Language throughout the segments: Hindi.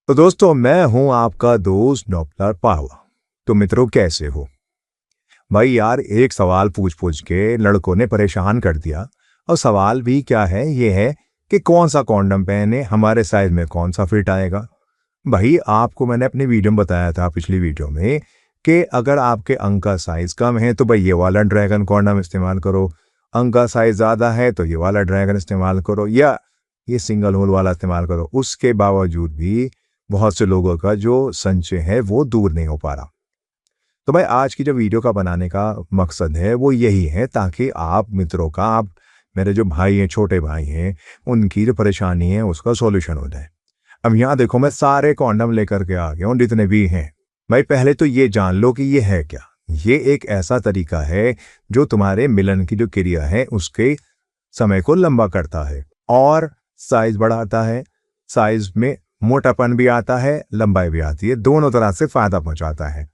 तो दोस्तों, मैं हूं आपका दोस्त डॉक्टर पावा। तो मित्रों, कैसे हो भाई? यार, एक सवाल पूछ पूछ के लड़कों ने परेशान कर दिया। और सवाल भी क्या है, ये है कि कौन सा कॉन्डम पहने, हमारे साइज में कौन सा फिट आएगा। भाई, आपको मैंने अपनी वीडियो में बताया था, पिछली वीडियो में, कि अगर आपके अंग का साइज कम है तो भाई ये वाला ड्रैगन कॉन्डम इस्तेमाल करो। अंग का साइज ज़्यादा है तो ये वाला ड्रैगन इस्तेमाल करो, या ये सिंगल होल वाला इस्तेमाल करो। उसके बावजूद भी बहुत से लोगों का जो संचय है वो दूर नहीं हो पा रहा। तो भाई, आज की जो वीडियो का बनाने का मकसद है वो यही है, ताकि आप मित्रों का, आप मेरे जो भाई हैं, छोटे भाई हैं, उनकी जो परेशानी है उसका सॉल्यूशन हो जाए। अब यहाँ देखो, मैं सारे कॉन्डम लेकर के आ गया हूँ जितने भी हैं। भाई, पहले तो ये जान लो कि ये है क्या। ये एक ऐसा तरीका है जो तुम्हारे मिलन की जो क्रिया है उसके समय को लंबा करता है और साइज बढ़ाता है। साइज में मोटापन भी आता है, लंबाई भी आती है, दोनों तरह से फायदा पहुंचाता है।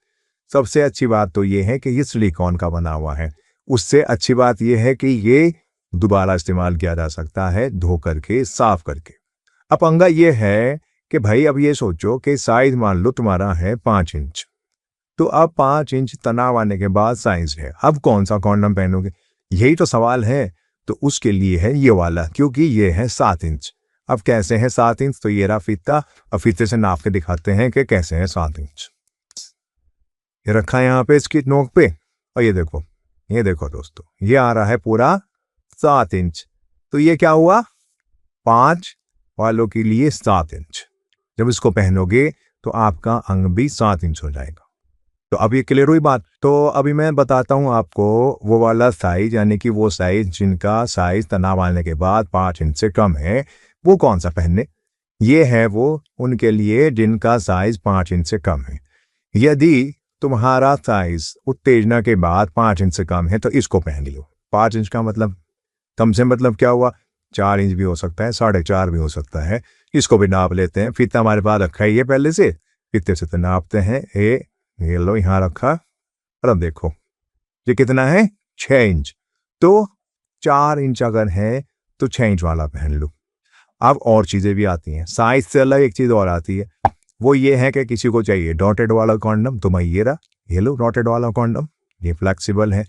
सबसे अच्छी बात तो ये है कि ये सिलिकॉन का बना हुआ है। उससे अच्छी बात ये है कि ये दोबारा इस्तेमाल किया जा सकता है, धो करके, साफ करके। अब पंगा ये है कि भाई, अब ये सोचो कि साइज मान लो तुम्हारा है 5 इंच। तो अब 5 इंच तनाव आने के बाद साइज है, अब कौन सा कॉन्डम पहनोगे? यही तो सवाल है। तो उसके लिए है ये वाला, क्योंकि ये है 7 इंच। अब कैसे है 7 इंच? तो ये रहा फीता। अब फीते से नाप के दिखाते हैं कि कैसे है 7 इंच। ये रखा है यहाँ पे इसकी नोक पे, और ये देखो दोस्तों, ये आ रहा है पूरा 7 इंच। तो ये क्या हुआ? 5 वालों के लिए 7 इंच। जब इसको पहनोगे तो आपका अंग भी 7 इंच हो जाएगा। तो अब ये क्लियर हुई बात। तो अभी मैं बताता हूँ आपको वो वाला साइज, यानी कि वो साइज जिनका साइज तनाव आने के बाद 5 इंच से कम है, वो कौन सा पहनने। ये है वो उनके लिए जिनका साइज 5 इंच से कम है। यदि तुम्हारा साइज उत्तेजना के बाद 5 इंच से कम है तो इसको पहन लो। 5 इंच का मतलब कम से, मतलब क्या हुआ? 4 इंच भी हो सकता है, 4.5 भी हो सकता है। इसको भी नाप लेते हैं। फीता हमारे पास रखा ही है पहले से, फीते से तो नापते हैं। ये लो, यहाँ रखा। और अब देखो ये कितना है, 6 इंच। तो 4 इंच अगर है तो 6 इंच वाला पहन लो। अब और चीजें भी आती हैं, साइज से अलग एक चीज और आती है। वो ये है कि किसी को चाहिए डॉटेड वाला कॉन्डम, तो मैं ये रहा, ये लो डॉटेड वाला कॉन्डम। ये फ्लेक्सिबल है।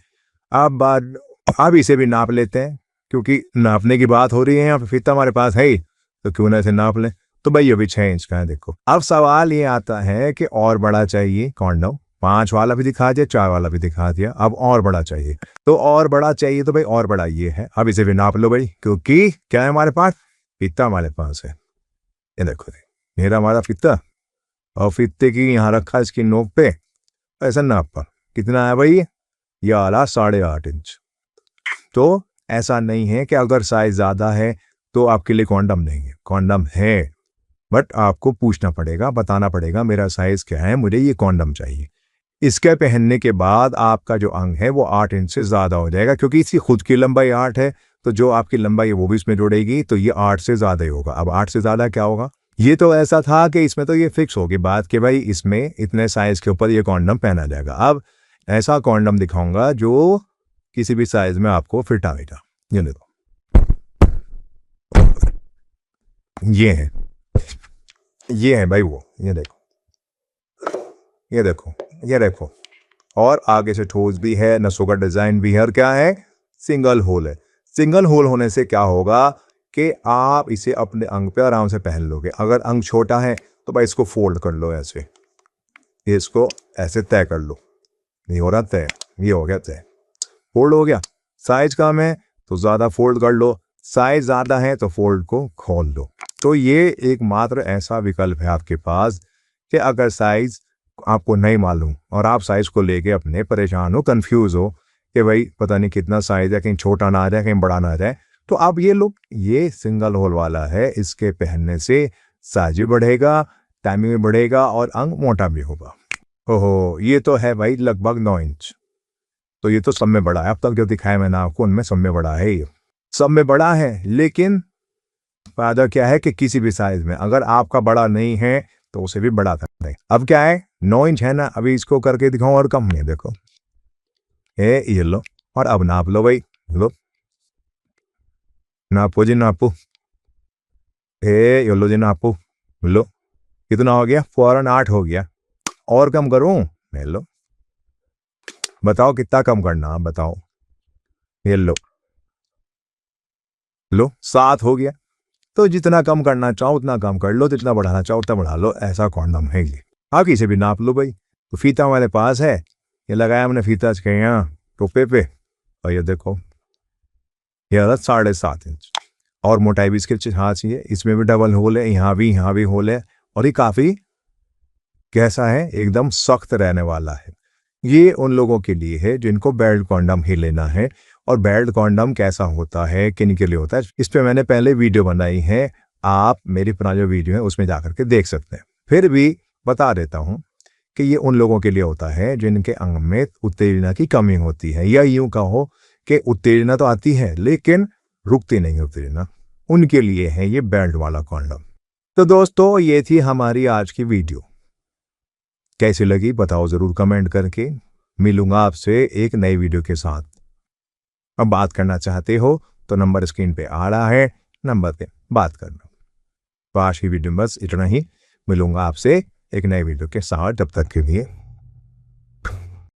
अब इसे भी नाप लेते हैं, क्योंकि नापने की बात हो रही है यहाँ पे, फीता हमारे पास है ही, तो क्यों ना इसे नाप लें। तो भाई, ये भी 6 इंच का है। देखो, अब सवाल ये आता है कि और बड़ा चाहिए कॉन्डम। 5 वाला भी दिखा दिया, 4 वाला भी दिखा दिया, अब और बड़ा चाहिए। तो और बड़ा चाहिए तो भाई और बड़ा ये है। अब इसे भी नाप लो भाई, क्योंकि क्या है हमारे पास? फीता हमारे पास है। ये देखो, मेरा हमारा फीता, और फीते की यहाँ रखा इसकी नोक पे, ऐसा नापा। कितना है भाई? ये आला 8.5 इंच। तो ऐसा नहीं है कि अगर साइज ज्यादा है तो आपके लिए कॉन्डम नहीं है, कॉन्डम है। बट आपको पूछना पड़ेगा, बताना पड़ेगा मेरा साइज क्या है, मुझे ये कॉन्डम चाहिए। इसके पहनने के बाद आपका जो अंग है वो 8 इंच से ज्यादा हो जाएगा, क्योंकि इसकी खुद की लंबाई 8 है। तो जो आपकी लंबाई है वो भी इसमें जुड़ेगी, तो ये 8 से ज्यादा ही होगा। अब 8 से ज्यादा क्या होगा? ये तो ऐसा था कि इसमें तो ये फिक्स होगी बात कि भाई इसमें इतने साइज के ऊपर ये कॉन्डम पहना जाएगा। अब ऐसा कॉन्डम दिखाऊंगा जो किसी भी साइज में आपको फिट आएगा। ये देखो, ये है भाई वो, ये देखो, ये देखो, ये देखो। और आगे से ठोस भी है, नसों का डिजाइन भी है, और क्या है? सिंगल होल है। सिंगल होल होने से क्या होगा कि आप इसे अपने अंग पे आराम से पहन लोगे। अगर अंग छोटा है तो भाई इसको फोल्ड कर लो ऐसे, इसको ऐसे तय कर लो। नहीं हो रहा तय, ये हो गया तय, फोल्ड हो गया। साइज कम है तो ज्यादा फोल्ड कर लो, साइज ज्यादा है तो फोल्ड को खोल लो। तो ये एकमात्र ऐसा विकल्प है आपके पास कि अगर साइज आपको नहीं मालूम और आप साइज को लेके अपने परेशान हो, कंफ्यूज हो कि भाई पता नहीं कितना साइज है, कहीं छोटा ना आ जाए, कहीं बड़ा ना आ जाए, तो आप ये लो, ये सिंगल होल वाला है। इसके पहनने से साइज भी बढ़ेगा, टाइमिंग भी बढ़ेगा, और अंग मोटा भी होगा। ओहो, ये तो है भाई लगभग 9 इंच। तो ये तो सब में बड़ा है, अब तक जो दिखाया मैंने आपको उनमें सब में बड़ा है। ये सब में बड़ा है, लेकिन फायदा क्या है कि किसी भी साइज में अगर आपका बड़ा नहीं है तो उसे भी बड़ा कर दें। अब क्या है, 9 इंच है ना, अभी इसको करके दिखाऊं और कम है। देखो, ये लो, और अब नाप लो भाई, लो, नापो जी नापो। ये लो जी नापो, लो, कितना हो गया? फौरन 8 हो गया। और कम करूं? ले लो, बताओ कितना कम करना, बताओ। ये लो, 7 हो गया। तो जितना कम करना चाहो उतना कम कर लो, जितना बढ़ाना चाहो उतना बढ़ा लो। ऐसा कॉन्डम है ये। आप किसी भी नाप लो भाई। तो फीता हमारे पास है, ये लगाया हमने फीता इसके यहाँ टोपे पे, और ये देखो ये 7.5 इंच। और मोटाई भी इसके हाँ चाहिए। इसमें भी डबल होल है, यहाँ भी होल है। और ये काफी कैसा है, एकदम सख्त रहने वाला है। ये उन लोगों के लिए है जिनको बेल्ट कॉन्डम ही लेना है। और बेल्ट कॉन्डम कैसा होता है, किन के लिए होता है, इस पे मैंने पहले वीडियो बनाई है। आप मेरी पुरानी जो वीडियो है उसमें जाकर के देख सकते हैं। फिर भी बता देता हूं कि ये उन लोगों के लिए होता है जिनके अंग में उत्तेजना की कमी होती है, या यूं कहो कि उत्तेजना तो आती है लेकिन रुकती नहीं उत्तेजना। उनके लिए है ये बेल्ट वाला कॉन्डम। तो दोस्तों, ये थी हमारी आज की वीडियो। कैसी लगी बताओ जरूर कमेंट करके। मिलूंगा आपसे एक नई वीडियो के साथ। अब बात करना चाहते हो तो नंबर स्क्रीन पे आ रहा है, नंबर पे बात करना। तो आज की वीडियो बस इतना ही। मिलूंगा आपसे एक नई वीडियो के साथ, तब तक के लिए